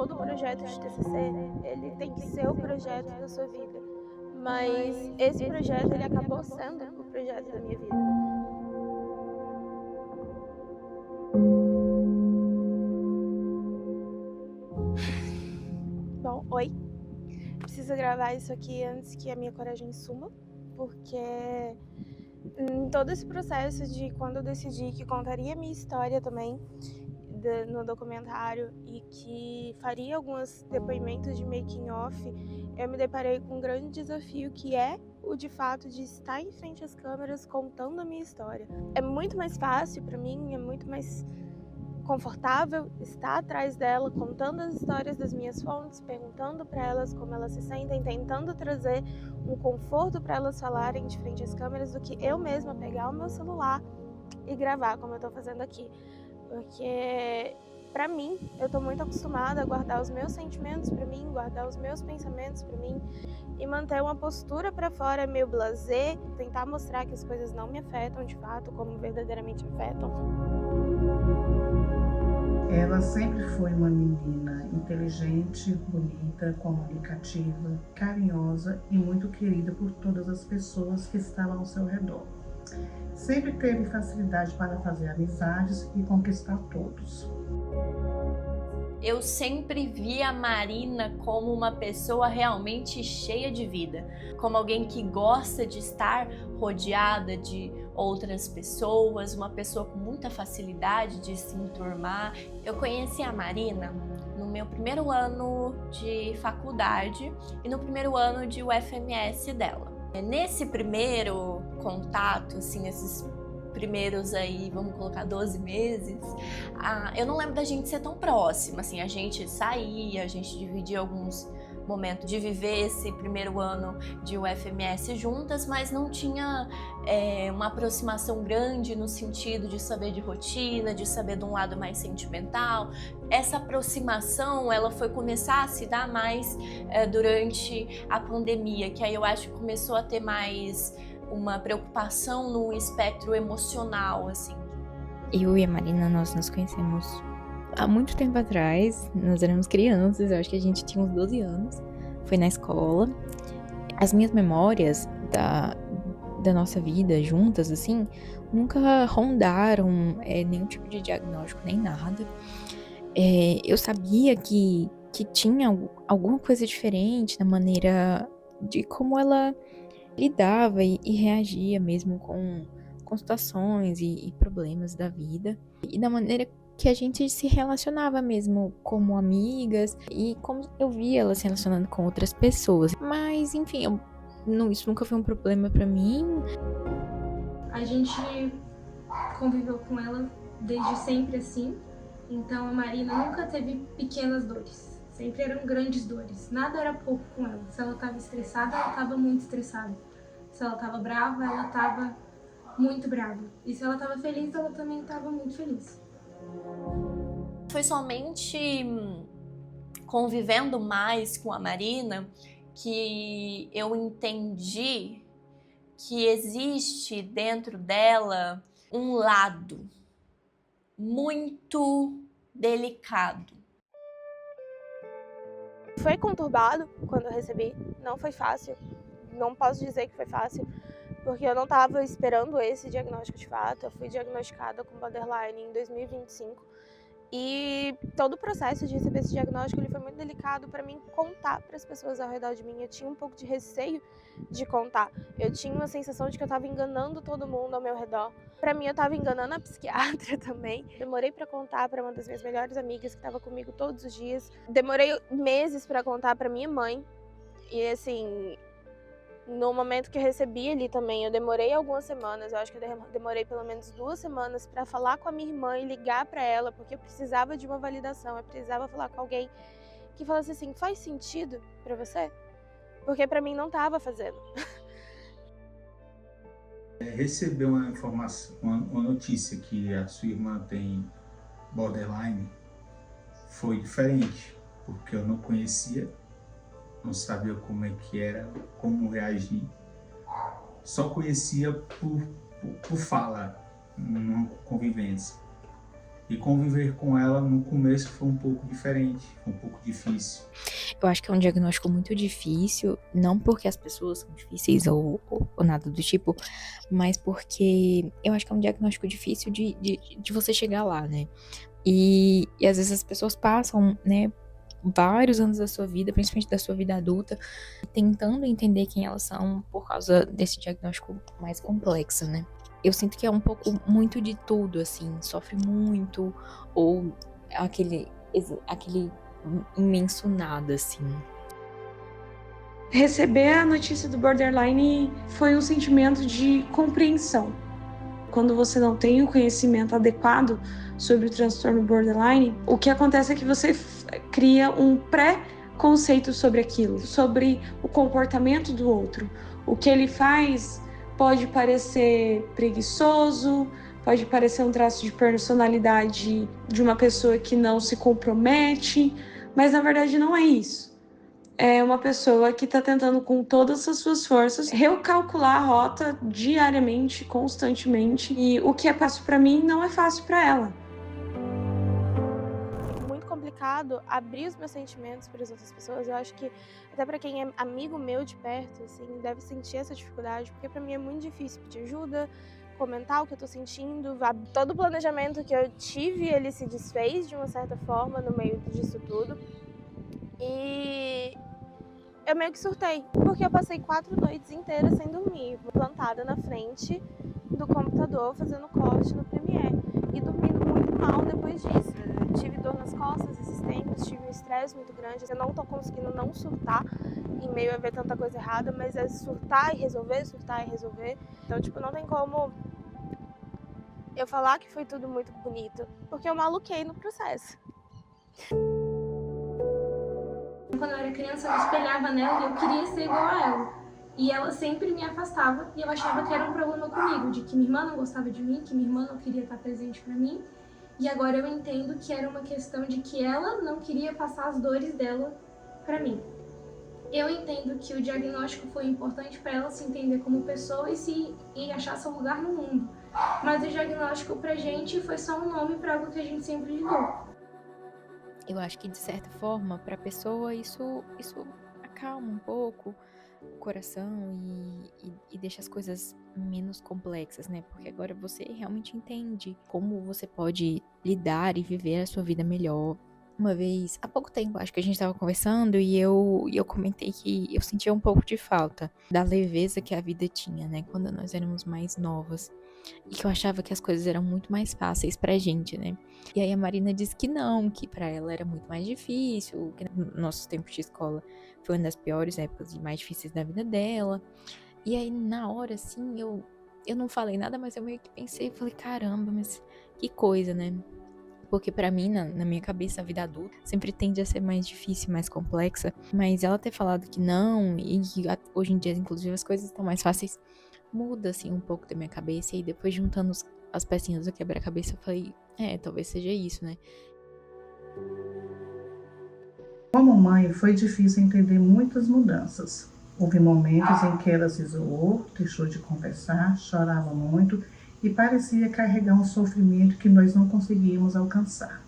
todo projeto de TCC, ele tem que ser o projeto da sua vida. Mas esse projeto, ele acabou sendo o projeto da minha vida. Bom, oi. Preciso gravar isso aqui antes que a minha coragem suma, porque em todo esse processo de quando eu decidi que contaria a minha história também no documentário e que faria alguns depoimentos de making off, eu me deparei com um grande desafio, que é o de fato de estar em frente às câmeras contando a minha história. É muito mais fácil para mim, é muito mais confortável estar atrás dela, contando as histórias das minhas fontes, perguntando para elas como elas se sentem, tentando trazer um conforto para elas falarem de frente às câmeras, do que eu mesma pegar o meu celular e gravar como eu tô fazendo aqui. Porque para mim, eu tô muito acostumada a guardar os meus sentimentos para mim, guardar os meus pensamentos para mim e manter uma postura para fora meio blasé, tentar mostrar que as coisas não me afetam de fato como verdadeiramente afetam. Ela sempre foi uma menina inteligente, bonita, comunicativa, carinhosa e muito querida por todas as pessoas que estavam ao seu redor. Sempre teve facilidade para fazer amizades e conquistar todos. Eu sempre vi a Marina como uma pessoa realmente cheia de vida, como alguém que gosta de estar rodeada de outras pessoas, uma pessoa com muita facilidade de se enturmar. Eu conheci a Marina no meu primeiro ano de faculdade e no primeiro ano de UFMS dela. Nesse primeiro contato, assim, esses primeiros aí, vamos colocar 12 meses, eu não lembro da gente ser tão próxima, assim, a gente saía, a gente dividia alguns momentos de viver esse primeiro ano de UFMS juntas, mas não tinha uma aproximação grande no sentido de saber de rotina, de saber de um lado mais sentimental. Essa aproximação, ela foi começar a se dar mais durante a pandemia, que aí eu acho que começou a ter mais uma preocupação no espectro emocional, assim. Eu e a Marina, nós nos conhecemos há muito tempo atrás, nós éramos crianças, eu acho que a gente tinha uns 12 anos, foi na escola. As minhas memórias da nossa vida juntas, assim, nunca rondaram nenhum tipo de diagnóstico, nem nada. Eu sabia que tinha alguma coisa diferente na maneira de como ela lidava e reagia mesmo com situações e problemas da vida, e da maneira que a gente se relacionava mesmo como amigas e como eu via ela se relacionando com outras pessoas. Mas enfim, isso nunca foi um problema pra mim. A gente conviveu com ela desde sempre assim, então a Marina nunca teve pequenas dores, sempre eram grandes dores, nada era pouco com ela. Se ela estava estressada, ela estava muito estressada. Se ela estava brava, ela estava muito brava. E se ela estava feliz, ela também estava muito feliz. Foi somente convivendo mais com a Marina que eu entendi que existe dentro dela um lado muito delicado. Foi conturbado quando eu recebi, não foi fácil. Não posso dizer que foi fácil, porque eu não estava esperando esse diagnóstico de fato. Eu fui diagnosticada com borderline em 2025 e todo o processo de receber esse diagnóstico ele foi muito delicado para mim contar para as pessoas ao redor de mim. Eu tinha um pouco de receio de contar. Eu tinha uma sensação de que eu estava enganando todo mundo ao meu redor. Para mim, eu estava enganando a psiquiatra também. Demorei para contar para uma das minhas melhores amigas que estava comigo todos os dias. Demorei meses para contar para minha mãe. E assim, no momento que eu recebi ali também, eu demorei algumas semanas, eu acho que eu demorei pelo menos 2 semanas para falar com a minha irmã e ligar para ela, porque eu precisava de uma validação, eu precisava falar com alguém que falasse assim, faz sentido para você? Porque para mim não estava fazendo. Receber uma informação, uma notícia que a sua irmã tem borderline foi diferente, porque eu não conhecia, não sabia como é que era, como reagir. Só conhecia por fala, numa convivência. E conviver com ela no começo foi um pouco diferente, foi um pouco difícil. Eu acho que é um diagnóstico muito difícil, não porque as pessoas são difíceis ou nada do tipo, mas porque eu acho que é um diagnóstico difícil de você chegar lá, né? E às vezes as pessoas passam, né, vários anos da sua vida, principalmente da sua vida adulta, tentando entender quem elas são por causa desse diagnóstico mais complexo, né? Eu sinto que é um pouco muito de tudo, assim, sofre muito, ou aquele imenso nada, assim. Receber a notícia do borderline foi um sentimento de compreensão. Quando você não tem o conhecimento adequado sobre o transtorno borderline, o que acontece é que você cria um pré-conceito sobre aquilo, sobre o comportamento do outro. O que ele faz pode parecer preguiçoso, pode parecer um traço de personalidade de uma pessoa que não se compromete, mas na verdade não é isso. É uma pessoa que está tentando com todas as suas forças recalcular a rota diariamente, constantemente, e o que é fácil para mim não é fácil para ela. Muito complicado abrir os meus sentimentos para as outras pessoas. Eu acho que até para quem é amigo meu de perto, assim, deve sentir essa dificuldade, porque para mim é muito difícil pedir ajuda, comentar o que eu tô sentindo. Todo o planejamento que eu tive, ele se desfez de uma certa forma no meio disso tudo. E eu meio que surtei, porque eu passei 4 noites inteiras sem dormir, plantada na frente do computador, fazendo corte no Premiere e dormindo muito mal depois disso. Eu tive dor nas costas esses tempos, tive um estresse muito grande. Eu não tô conseguindo não surtar em meio a ver tanta coisa errada, mas é surtar e resolver. Então, tipo, não tem como eu falar que foi tudo muito bonito, porque eu maluquei no processo. Quando eu era criança, eu espelhava nela e eu queria ser igual a ela. E ela sempre me afastava e eu achava que era um problema comigo, de que minha irmã não gostava de mim, que minha irmã não queria estar presente pra mim. E agora eu entendo que era uma questão de que ela não queria passar as dores dela pra mim. Eu entendo que o diagnóstico foi importante para ela se entender como pessoa e achar seu lugar no mundo. Mas o diagnóstico pra gente foi só um nome para algo que a gente sempre lidou. Eu acho que, de certa forma, para a pessoa, isso acalma um pouco o coração e deixa as coisas menos complexas, né? Porque agora você realmente entende como você pode lidar e viver a sua vida melhor. Uma vez, há pouco tempo, acho que a gente estava conversando e eu comentei que eu sentia um pouco de falta da leveza que a vida tinha, né? Quando nós éramos mais novas. E que eu achava que as coisas eram muito mais fáceis pra gente, né? E aí a Marina disse que não, que pra ela era muito mais difícil, que no nosso tempo de escola foi uma das piores épocas e mais difíceis da vida dela. E aí na hora, assim, eu não falei nada, mas eu meio que pensei, falei, caramba, mas que coisa, né? Porque pra mim, na minha cabeça, a vida adulta sempre tende a ser mais difícil, mais complexa. Mas ela ter falado que não, e que hoje em dia, inclusive, as coisas estão mais fáceis, muda, assim, um pouco da minha cabeça. E depois, juntando as pecinhas do quebra-cabeça, eu falei, talvez seja isso, né? Como mãe, foi difícil entender muitas mudanças. Houve momentos em que ela se isolou, deixou de conversar, chorava muito e parecia carregar um sofrimento que nós não conseguíamos alcançar.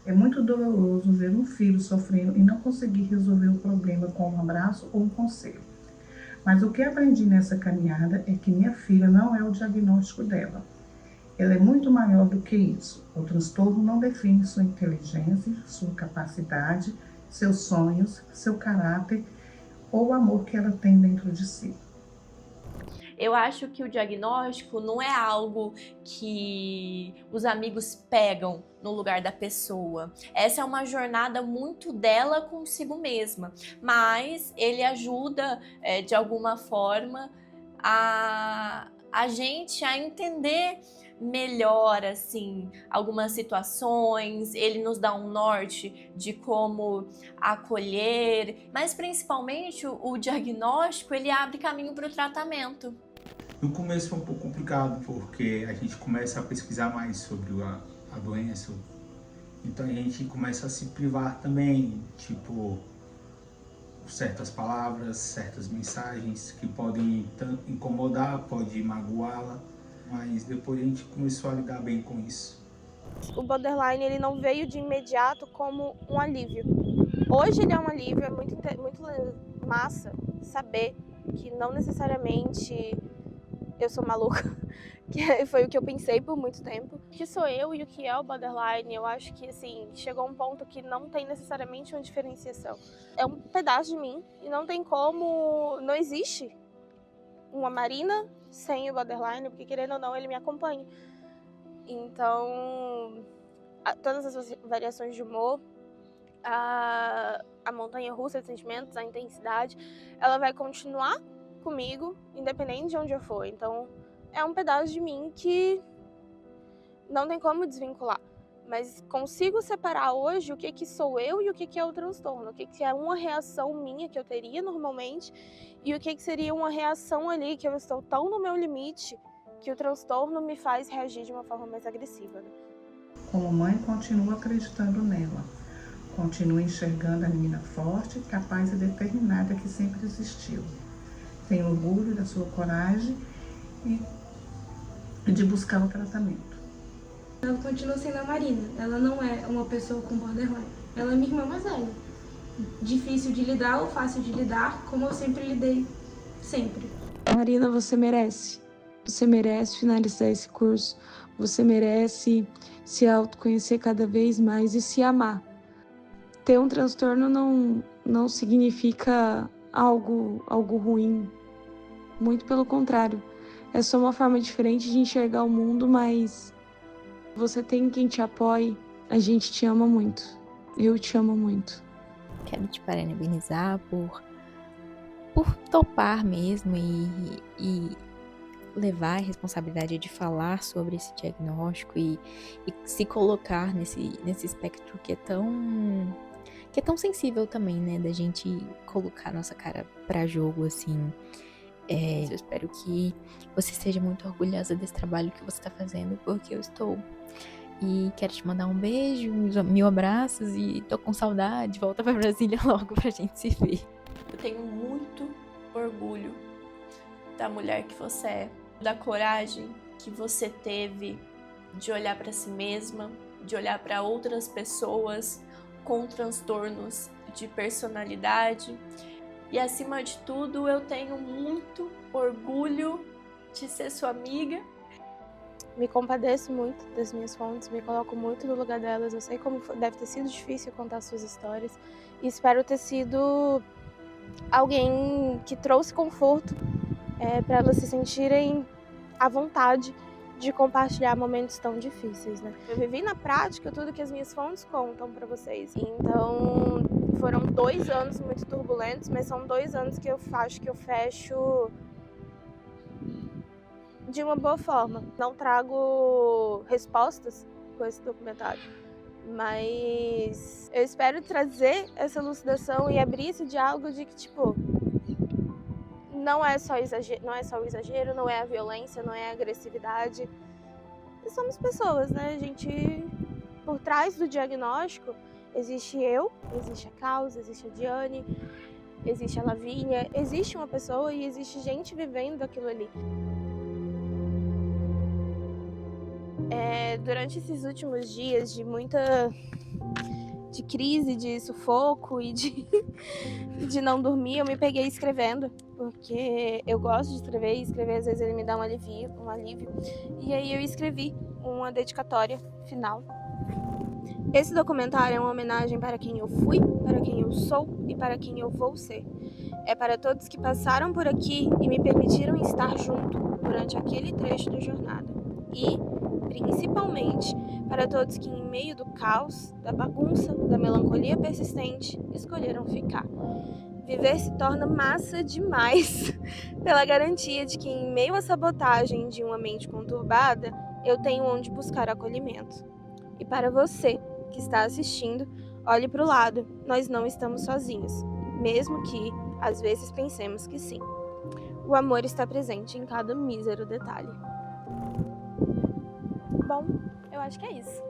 É muito doloroso ver um filho sofrendo e não conseguir resolver o problema com um abraço ou um conselho. Mas o que aprendi nessa caminhada é que minha filha não é o diagnóstico dela. Ela é muito maior do que isso. O transtorno não define sua inteligência, sua capacidade, seus sonhos, seu caráter ou o amor que ela tem dentro de si. Eu acho que o diagnóstico não é algo que os amigos pegam no lugar da pessoa. Essa é uma jornada muito dela consigo mesma, mas ele ajuda de alguma forma a gente a entender melhor, assim, algumas situações. Ele nos dá um norte de como acolher, mas principalmente o diagnóstico, ele abre caminho para o tratamento. No começo foi um pouco complicado, porque a gente começa a pesquisar mais sobre a doença, então a gente começa a se privar também, tipo, certas palavras, certas mensagens que podem incomodar, pode magoá-la, mas depois a gente começou a lidar bem com isso. o borderline ele não veio de imediato como um alívio. Hoje ele é um alívio, é muito massa saber que não necessariamente eu sou maluca, que foi o que eu pensei por muito tempo. O que sou eu e o que é o borderline, eu acho que assim, chegou a um ponto que não tem necessariamente uma diferenciação. É um pedaço de mim e não tem como, não existe uma Marina sem o borderline, porque querendo ou não ele me acompanha. Então, todas as variações de humor, a montanha-russa de sentimentos, a intensidade, ela vai continuar comigo, independente de onde eu for. Então, é um pedaço de mim que não tem como desvincular. Mas consigo separar hoje o que sou eu e o que é o transtorno. O que é uma reação minha que eu teria normalmente e o que seria uma reação ali que eu estou tão no meu limite que o transtorno me faz reagir de uma forma mais agressiva. Como mãe, continuo acreditando nela. Continuo enxergando a menina forte, capaz e determinada que sempre existiu. Tenho orgulho da sua coragem e de buscar o tratamento. Ela continua sendo a Marina. Ela não é uma pessoa com borderline. Ela é minha irmã mais velha. Difícil de lidar ou fácil de lidar, como eu sempre lidei. Sempre. Marina, você merece. Você merece finalizar esse curso. Você merece se autoconhecer cada vez mais e se amar. Ter um transtorno não significa algo ruim. Muito pelo contrário. É só uma forma diferente de enxergar o mundo, mas você tem quem te apoie. A gente te ama muito. Eu te amo muito. Quero te parabenizar por topar mesmo e levar a responsabilidade de falar sobre esse diagnóstico e se colocar nesse espectro que é tão sensível também, né, da gente colocar nossa cara pra jogo, assim. Eu espero que você seja muito orgulhosa desse trabalho que você tá fazendo, porque eu estou. E quero te mandar um beijo, 1000 abraços e tô com saudade. Volta pra Brasília logo pra gente se ver. Eu tenho muito orgulho da mulher que você é, da coragem que você teve de olhar pra si mesma, de olhar pra outras pessoas com transtornos de personalidade. E acima de tudo, eu tenho muito orgulho de ser sua amiga. Me compadeço muito das minhas fontes, me coloco muito no lugar delas. Eu sei como deve ter sido difícil contar suas histórias e espero ter sido alguém que trouxe conforto para elas se sentirem à vontade de compartilhar momentos tão difíceis, né? Eu vivi na prática tudo que as minhas fontes contam para vocês. Então, foram 2 anos muito turbulentos, mas são 2 anos que eu acho que eu fecho de uma boa forma. Não trago respostas com esse documentário, mas eu espero trazer essa elucidação e abrir esse diálogo de que, tipo, não é só o exagero, não é a violência, não é a agressividade. Somos pessoas, né? A gente, por trás do diagnóstico, existe eu, existe a Causa, existe a Diane, existe a Lavínia, existe uma pessoa e existe gente vivendo aquilo ali. Durante esses últimos dias de muita crise, de sufoco e de não dormir, eu me peguei escrevendo, porque eu gosto de escrever, e escrever às vezes ele me dá um alívio. E aí eu escrevi uma dedicatória final. Esse documentário é uma homenagem para quem eu fui, para quem eu sou e para quem eu vou ser. É para todos que passaram por aqui e me permitiram estar junto durante aquele trecho da jornada. E, principalmente, para todos que, em meio do caos, da bagunça, da melancolia persistente, escolheram ficar. Viver se torna massa demais pela garantia de que, em meio à sabotagem de uma mente conturbada, eu tenho onde buscar acolhimento. E para você que está assistindo, olhe para o lado, nós não estamos sozinhos, mesmo que, às vezes, pensemos que sim. O amor está presente em cada mísero detalhe. Bom, eu acho que é isso.